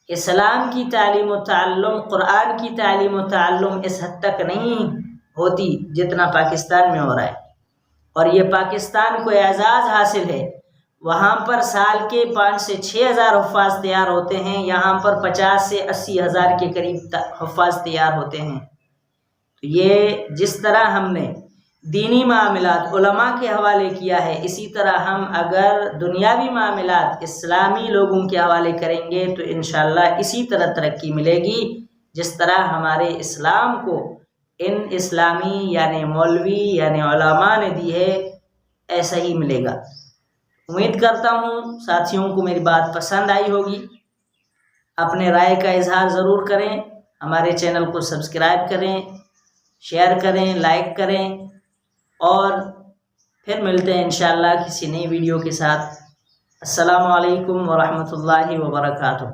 اسلام کی تعلیم و تعلم، قرآن کی تعلیم و تعلم اس حد تک نہیں ہوتی جتنا پاکستان میں ہو رہا ہے، اور یہ پاکستان کو اعزاز حاصل ہے۔ وہاں پر سال کے 5 سے 6 ہزار حفاظ تیار ہوتے ہیں، یہاں پر 50 سے 80 ہزار کے قریب حفاظ تیار ہوتے ہیں۔ تو یہ جس طرح ہم نے دینی معاملات علماء کے حوالے کیا ہے، اسی طرح ہم اگر دنیاوی معاملات اسلامی لوگوں کے حوالے کریں گے تو انشاءاللہ اسی طرح ترقی ملے گی جس طرح ہمارے اسلام کو ان اسلامی یعنی مولوی یعنی علماء نے دی ہے، ایسا ہی ملے گا۔ امید کرتا ہوں ساتھیوں کو میری بات پسند آئی ہوگی۔ اپنے رائے کا اظہار ضرور کریں، ہمارے چینل کو سبسکرائب کریں، شیئر کریں، لائک کریں، اور پھر ملتے ہیں انشاءاللہ کسی نئی ویڈیو کے ساتھ۔ السلام علیکم ورحمۃ اللہ وبرکاتہ۔